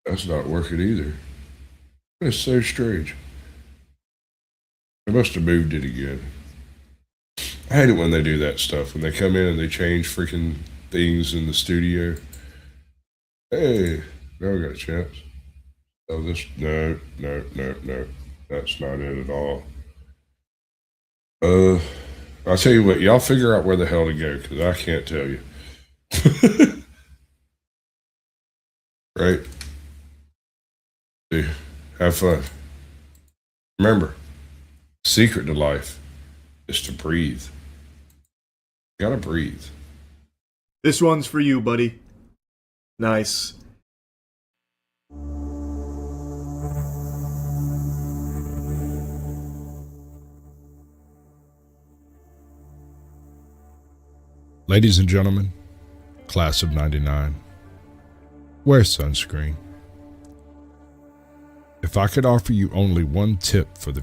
That's not working either. It's so strange. They must have moved it again. I hate it when they do that stuff. When they come in and they change freaking things in the studio. Hey, now we got a chance. Oh, this no. That's not it at all. I'll tell you what, y'all figure out where the hell to go, because I can't tell you. Right? Have fun. Remember, secret to life is to breathe. You gotta breathe. This one's for you, buddy. Nice. Ladies and gentlemen, Class of 99, wear sunscreen. If I could offer you only one tip for the